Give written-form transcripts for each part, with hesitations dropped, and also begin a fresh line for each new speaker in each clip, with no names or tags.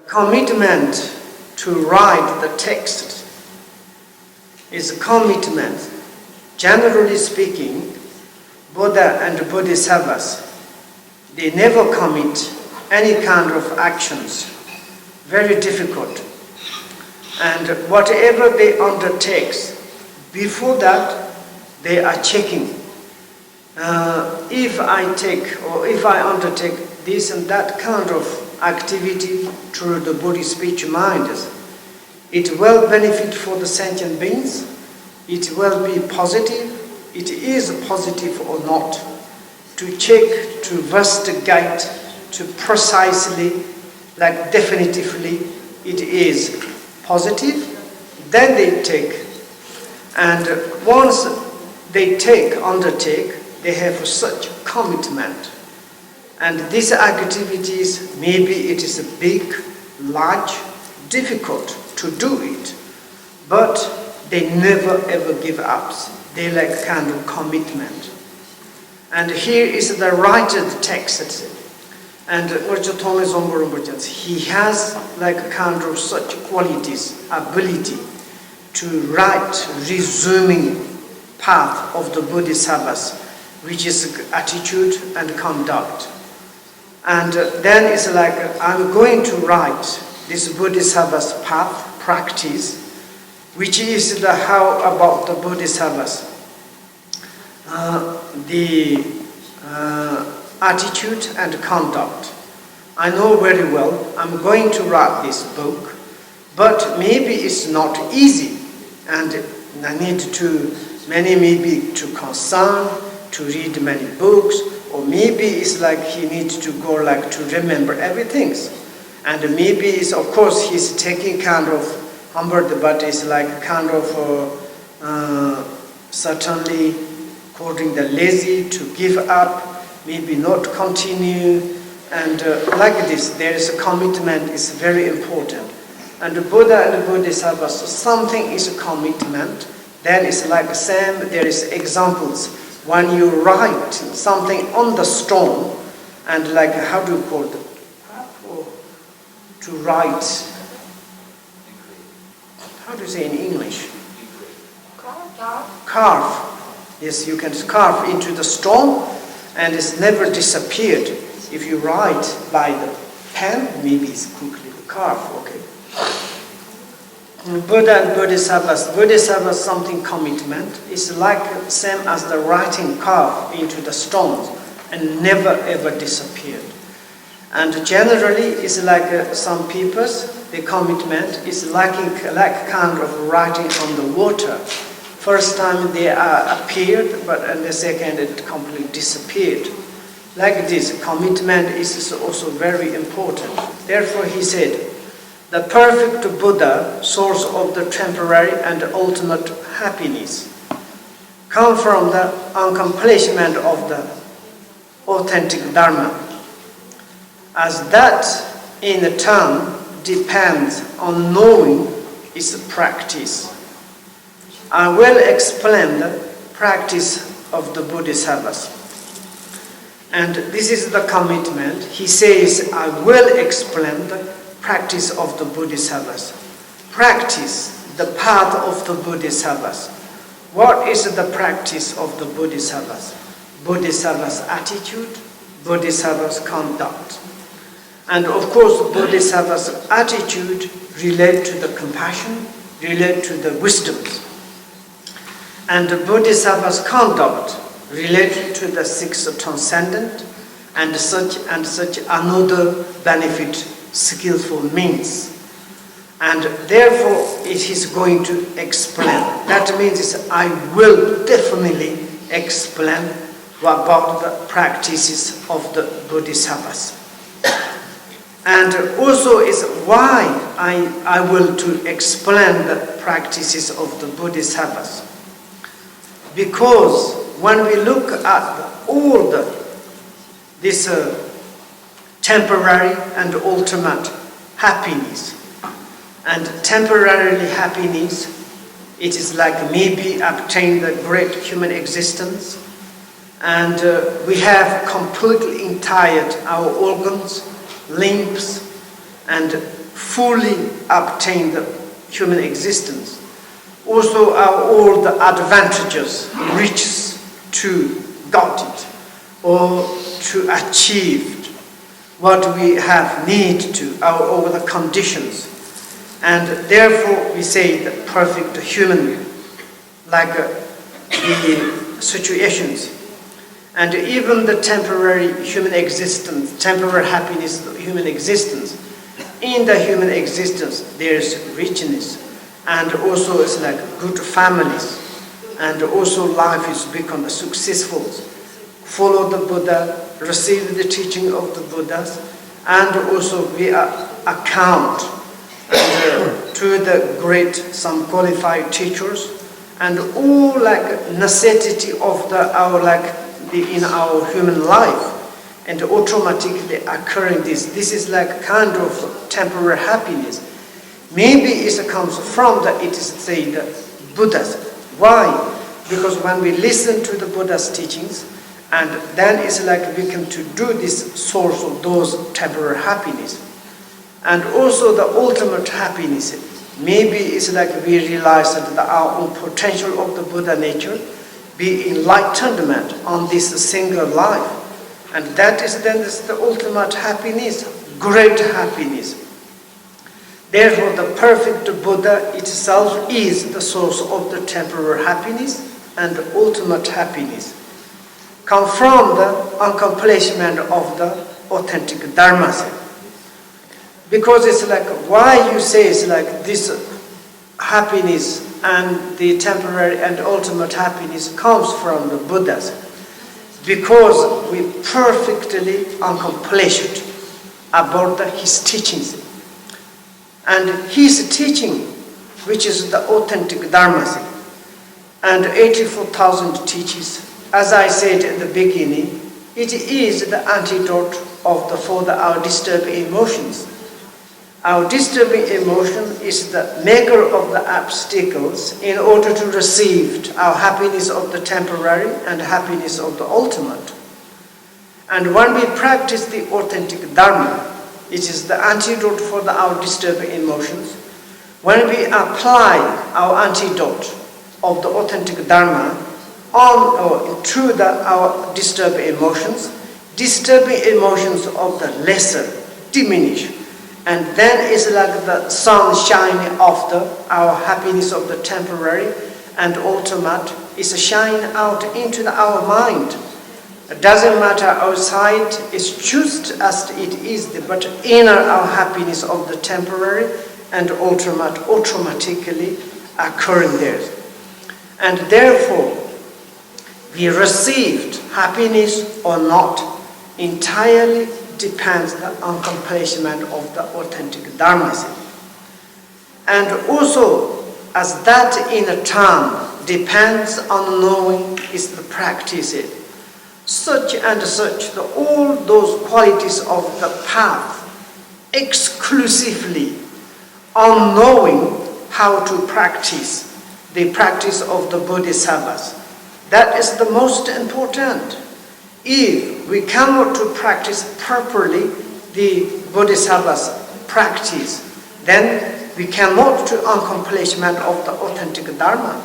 Commitment to write the text is a commitment. Generally speaking, Buddha and Bodhisattvas, they never commit any kind of actions. Very difficult. And whatever they undertake, before that, they are checking. If I undertake this and that kind of activity through the Buddhist speech mind, it will benefit for the sentient beings, it will be positive, it is positive or not, to check, to investigate, to precisely, like definitively, it is positive, then they take. And once they undertake, they have such commitment. And these activities, maybe it is a big, large, difficult to do it, but they never ever give up. They like kind of commitment. And here is the writer text. And he has like kind of such qualities, ability to write resuming path of the Bodhisattvas, which is attitude and conduct. And then it's like, I'm going to write this Bodhisattva's path, practice, which is the how about the Bodhisattvas. The attitude and conduct. I know very well, I'm going to write this book, but maybe it's not easy, and I need to, maybe to concern, to read many books, or maybe it's like he needs to go like to remember everything. And maybe it's, of course, he's taking kind of humbled, but it's like kind of certainly according the lazy to give up, maybe not continue, and like this, there is a commitment is very important. And the Buddha and the Bodhisattvas, something is a commitment, then it's like the same, there is examples. When you write something on the stone, and like, how do you call it? To write. How do you say in English? Carve. Yes, you can carve into the stone, and it's never disappeared. If you write by the pen, maybe it's quickly carve, okay. Buddha and Bodhisattvas something commitment is like same as the writing carved into the stones and never ever disappeared. And generally it's like some people's, the commitment is like kind of writing on the water. First time they appeared, but in the second it completely disappeared. Like this, commitment is also very important. Therefore he said, the perfect Buddha, source of the temporary and ultimate happiness, come from the accomplishment of the authentic Dharma, as that in turn depends on knowing its practice. I will explain the practice of the Bodhisattvas. And this is the commitment. He says, I will explain the practice of the Bodhisattvas. Practice the path of the Bodhisattvas. What is the practice of the Bodhisattvas? Bodhisattva's attitude, Bodhisattva's conduct. And of course, Bodhisattva's attitude relates to the compassion, relates to the wisdoms. And the Bodhisattva's conduct relates to the sixth transcendent and such another benefit skillful means. And therefore it is going to explain. That means I will definitely explain about the practices of the Bodhisattvas. And also is why I will to explain the practices of the Bodhisattvas. Because when we look at all this temporary and ultimate happiness, and temporarily happiness, it is like maybe obtain the great human existence, and we have completely entired our organs, limbs, and fully obtain the human existence. Also all the advantages, riches to got it or to achieve what we have need to, over the conditions. And therefore we say the perfect human, like the situations. And even the temporary human existence, temporary happiness, human existence. In the human existence, there is richness. And also it's like good families. And also life is become successful. Follow the Buddha, receive the teaching of the Buddhas, and also we account to the great, some qualified teachers, and all like necessity of in our human life, and automatically occurring this is like kind of temporary happiness. Maybe it comes from it is said Buddhas. Why? Because when we listen to the Buddha's teachings, and then it's like we can to do this source of those temporary happiness. And also the ultimate happiness, maybe it's like we realize that our own potential of the Buddha nature be enlightenment on this single life. And that is then the ultimate happiness, great happiness. Therefore the perfect Buddha itself is the source of the temporary happiness and the ultimate happiness. Come from the accomplishment of the authentic dharmas. Because it's like, why you say it's like this happiness and the temporary and ultimate happiness comes from the Buddhas. Because we perfectly accomplished about his teachings. And his teaching, which is the authentic dharmas, and 84,000 teachings, as I said in the beginning, it is the antidote for our disturbing emotions. Our disturbing emotion is the maker of the obstacles in order to receive our happiness of the temporary and happiness of the ultimate. And when we practice the authentic dharma, it is the antidote for our disturbing emotions. When we apply our antidote of the authentic dharma through our disturbing emotions of the lesser diminish. And then it's like the sun shining after our happiness of the temporary and ultimate is shining out into our mind. It doesn't matter outside, it's just as it is, but inner our happiness of the temporary and ultimate automatically occurring there. And therefore, we received happiness or not entirely depends on accomplishment of the authentic dharmas. And also, as that in a turn depends on knowing is the practice, such and such, all those qualities of the path exclusively on knowing how to practice the practice of the Bodhisattvas. That is the most important. If we cannot to practice properly the Bodhisattva's practice, then we cannot to accomplishment of the authentic dharma.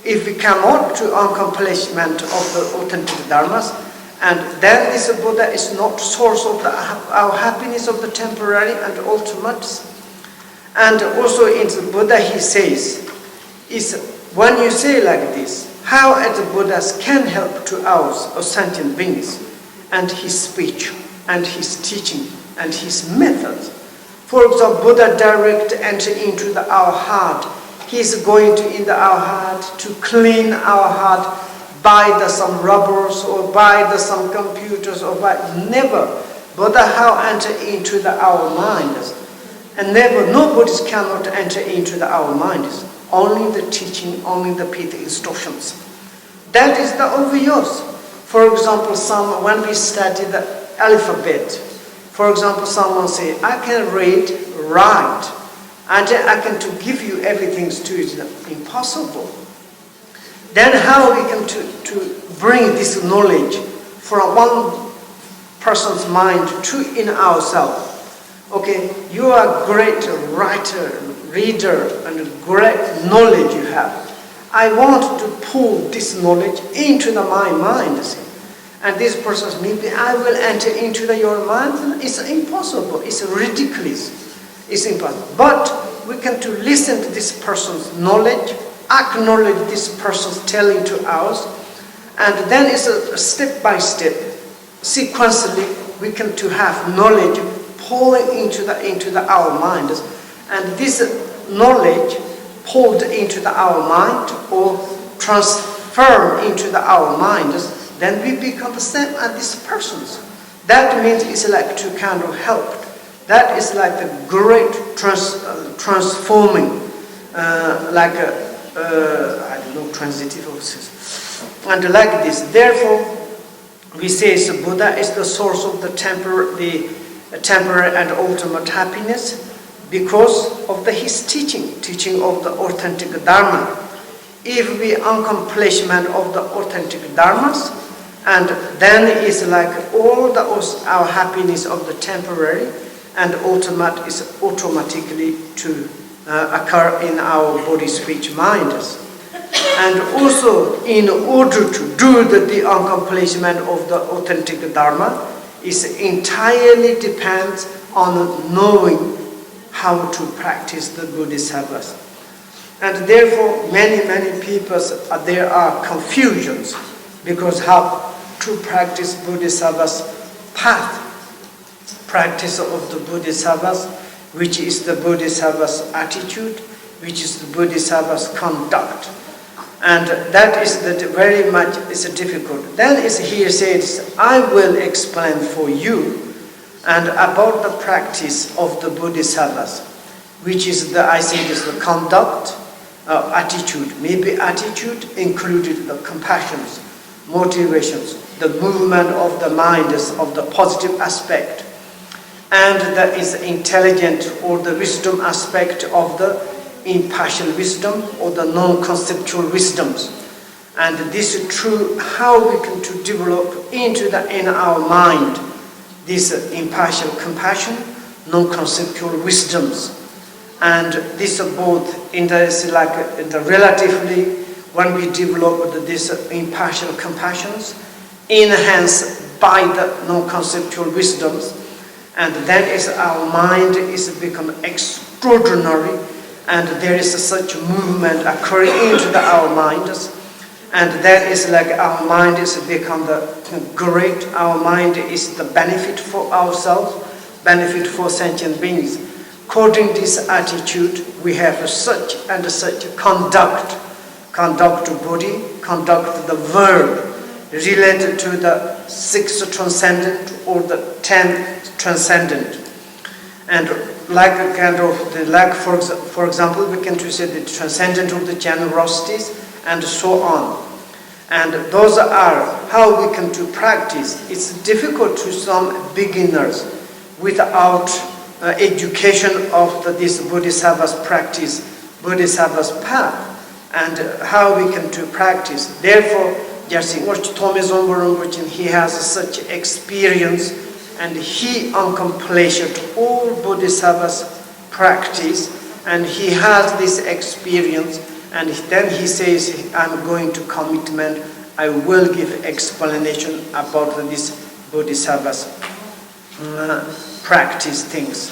If we cannot to accomplishment of the authentic dharmas, and then this Buddha is not source of our happiness of the temporary and ultimate. And also in the Buddha he says, is when you say like this, how the Buddhas can help to us or sentient beings, and his speech and his teaching and his methods. For example, Buddha direct enter into our heart. He is going to in our heart to clean our heart by some rubbers or by some computers or by never. Buddha how enter into our minds, and never nobody cannot enter into our minds. Only the teaching, only the Pita instructions. That is the obvious. For example, when we study the alphabet, for example, someone say, I can read, write, and I can to give you everything to it. Impossible. Then how we can to bring this knowledge from one person's mind to in ourselves? Okay, you are a great writer, reader, and great knowledge you have. I want to pull this knowledge into my mind. See? And this person, maybe I will enter into your mind. It's impossible. It's ridiculous. It's impossible. But we can to listen to this person's knowledge, acknowledge this person's telling to us, and then it's a step by step, sequentially, we can to have knowledge pouring into our minds, and this knowledge poured into our mind or transformed into our minds, then we become the same as these persons. That means it's like to kind of help. That is like the great transforming, like I don't know, transitive and like this. Therefore, we say so Buddha is the source of the temporary and ultimate happiness because of his teaching of the authentic Dharma. If we accomplishment of the authentic Dharmas, and then it's like all our happiness of the temporary and ultimate is automatically to occur in our body, speech, minds. And also, in order to do the accomplishment of the authentic Dharma, is entirely depends on knowing how to practice the Bodhisattvas. And therefore, many people, there are confusions because how to practice Bodhisattvas path, practice of the Bodhisattvas, which is the Bodhisattva's attitude, which is the Bodhisattva's conduct. And that is very much is difficult. Then is here says, I will explain for you and about the practice of the Bodhisattvas, which is I think is the conduct, attitude. Maybe attitude included the compassions, motivations, the movement of the mind of the positive aspect, and that is intelligent or the wisdom aspect of the impartial wisdom or the non-conceptual wisdoms. And this is true how we can to develop in our mind this impartial compassion, non-conceptual wisdoms. And this both in the relatively when we develop this impartial compassions enhanced by the non-conceptual wisdoms, and then is our mind is become extraordinary, and there is such movement occurring into our minds, and that is like our mind is become the great, our mind is the benefit for ourselves, benefit for sentient beings. According to this attitude, we have such and such conduct body, conduct the world, related to the sixth transcendent or the 10th transcendent. And like a kind of for example, we can say the transcendent of the generosities and so on. And those are how we can to practice. It's difficult to some beginners without education of this Bodhisattva's practice, Bodhisattva's path, and how we can to practice. Therefore, he has such experience, and he accomplished all Bodhisattva's practice, and he has this experience, and then he says, I'm going to commitment, I will give explanation about this Bodhisattva's practice things.